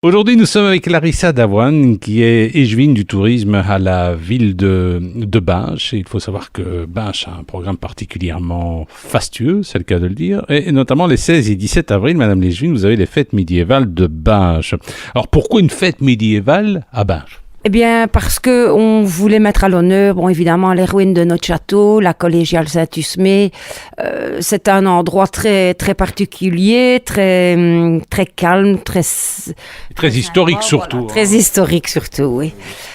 Aujourd'hui, nous sommes avec Larissa Davoine, qui est échevine du tourisme à la ville de Binche. Et il faut savoir que Binche a un programme particulièrement fastueux, c'est le cas de le dire. Et notamment les 16 et 17 avril, Madame l'échevine, vous avez les fêtes médiévales de Binche. Alors, pourquoi une fête médiévale à Binche ? Eh bien, parce que on voulait mettre à l'honneur, bon, évidemment, les ruines de notre château, la collégiale Saint-Usmé. C'est un endroit très, très particulier, très, très calme, très historique sympa, surtout. Voilà, très historique surtout, oui.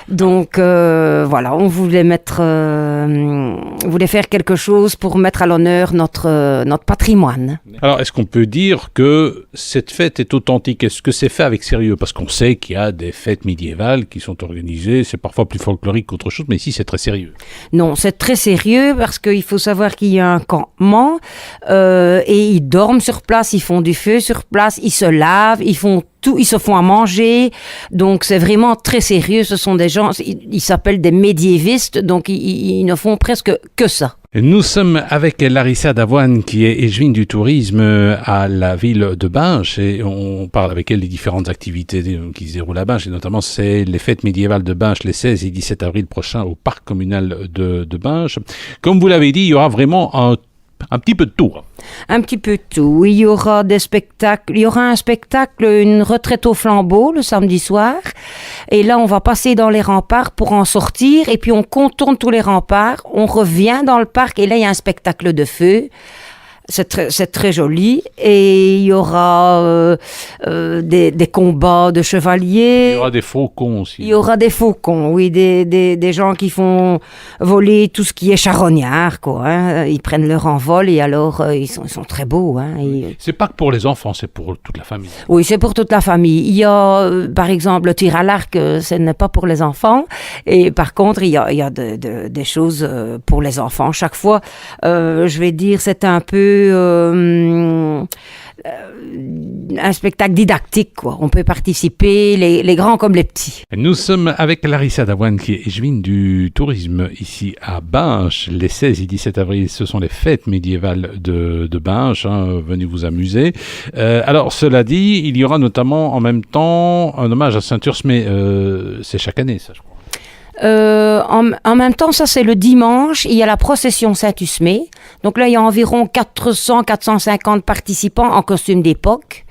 Donc, voilà, on voulait on voulait faire quelque chose pour mettre à l'honneur notre patrimoine. Alors, est-ce qu'on peut dire que cette fête est authentique ? Est-ce que c'est fait avec sérieux ? Parce qu'on sait qu'il y a des fêtes médiévales qui sont organisées, c'est parfois plus folklorique qu'autre chose, mais ici c'est très sérieux. Non, c'est très sérieux parce qu'il faut savoir qu'il y a un campement et ils dorment sur place, ils font du feu sur place, ils se lavent, ils font tout, ils se font à manger. Donc c'est vraiment très sérieux. Ce sont des gens, ils s'appellent des médiévistes, donc ils ne font presque que ça. Nous sommes avec Larissa Davoine, qui est échevine du tourisme à la ville de Binche, et on parle avec elle des différentes activités qui se déroulent à Binche, et notamment c'est les fêtes médiévales de Binche les 16 et 17 avril prochains au parc communal de Binche. Comme vous l'avez dit, il y aura vraiment un petit peu de tout. Un petit peu de tout. Il y aura des spectacles. Il y aura un spectacle, une retraite au flambeau le samedi soir. Et là, on va passer dans les remparts pour en sortir. Et puis, on contourne tous les remparts. On revient dans le parc. Et là, il y a un spectacle de feu. C'est très joli. Et il y aura des combats de chevaliers. Il y aura des faucons aussi. Il y aura des faucons, oui, des gens qui font voler tout ce qui est charognard, quoi. Hein. Ils prennent leur envol et alors ils sont très beaux. Hein. C'est pas que pour les enfants, c'est pour toute la famille. Oui, c'est pour toute la famille. Il y a, par exemple, le tir à l'arc, ce n'est pas pour les enfants. Et par contre, il y a des choses pour les enfants. Chaque fois, je vais dire, c'est un peu un spectacle didactique, quoi. On peut participer, les grands comme les petits. Nous sommes avec Larissa Davoine, qui est échevine du tourisme ici à Binche. Les 16 et 17 avril, ce sont les fêtes médiévales de Binche. Hein. Venez vous amuser. Alors, cela dit, il y aura notamment en même temps un hommage à Saint-Usmé. C'est chaque année, ça, je crois. En même temps, ça c'est le dimanche, il y a la procession Saint-Usmé. Donc là, il y a environ 400-450 participants en costume d'époque.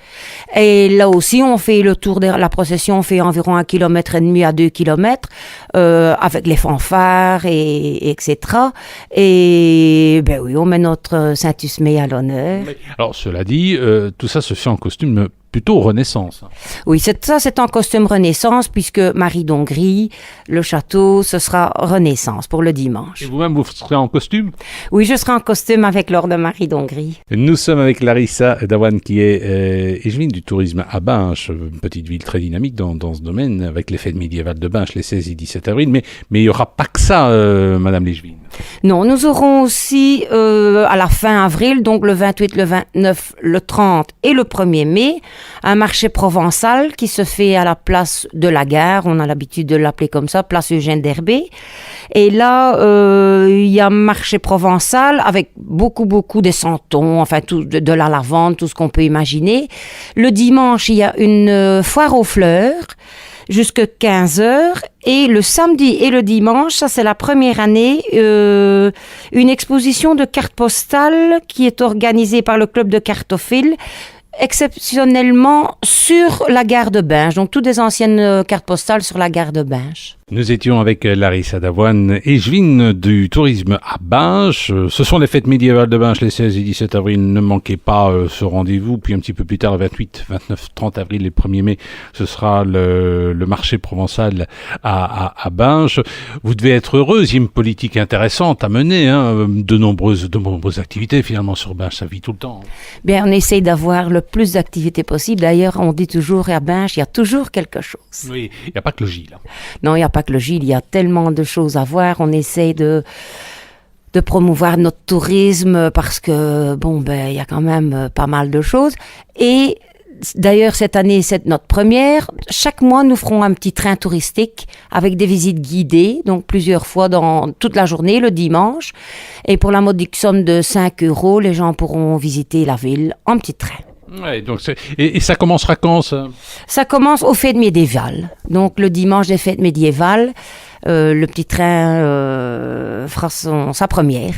Et là aussi, on fait le tour de la procession, on fait environ 1,5 km à 2 km, avec les fanfares et etc. Et ben oui, on met notre Saint-Usmé à l'honneur. Alors, cela dit, tout ça se fait en costume plutôt Renaissance. Oui, c'est en costume Renaissance, puisque Marie d'Hongrie, le château, ce sera Renaissance pour le dimanche. Et vous-même, vous serez en costume ? Oui, je serai en costume avec l'ordre de Marie d'Hongrie. Nous sommes avec Larissa Davoine, qui est échevine du tourisme à Binche, une petite ville très dynamique dans ce domaine, avec les fêtes médiévales de Binche les 16 et 17 avril. Mais il n'y aura pas que ça, Madame l'échevine. Non, nous aurons aussi à la fin avril, donc le 28, le 29, le 30 et le 1er mai, un marché provençal qui se fait à la place de la gare. On a l'habitude de l'appeler comme ça, place Eugène Derbé. Et là, il y a un marché provençal avec beaucoup de santons, enfin tout, de la lavande, tout ce qu'on peut imaginer. Le dimanche, il y a une foire aux fleurs jusqu'à 15h. Et le samedi et le dimanche, ça c'est la première année, une exposition de cartes postales qui est organisée par le club de cartophiles, exceptionnellement sur la gare de Binche. Donc toutes des anciennes cartes postales sur la gare de Binche. Nous étions avec Larissa Davoine, échevine du tourisme à Binche. Ce sont les fêtes médiévales de Binche les 16 et 17 avril. Ne manquez pas ce rendez-vous. Puis un petit peu plus tard, le 28, 29, 30 avril et 1er mai, ce sera le marché provençal à Binche. Vous devez être heureuse. Il y a une politique intéressante à mener. Hein. De nombreuses activités finalement sur Binche. Ça vit tout le temps. Bien, on essaye d'avoir le plus d'activités possible. D'ailleurs, on dit toujours à Binche, il y a toujours quelque chose. Oui, il n'y a pas que le Gilles. Là. Non, il n'y a pas que le Gilles, il y a tellement de choses à voir. On essaie de promouvoir notre tourisme parce que, bon, ben, il y a quand même pas mal de choses. Et d'ailleurs, cette année, c'est notre première. Chaque mois, nous ferons un petit train touristique avec des visites guidées, donc plusieurs fois dans toute la journée, le dimanche. Et pour la modique somme de 5 €, les gens pourront visiter la ville en petit train. Ouais, donc et ça commencera quand, ça? Ça commence aux fêtes médiévales. Donc le dimanche des fêtes médiévales, le petit train fera sa première.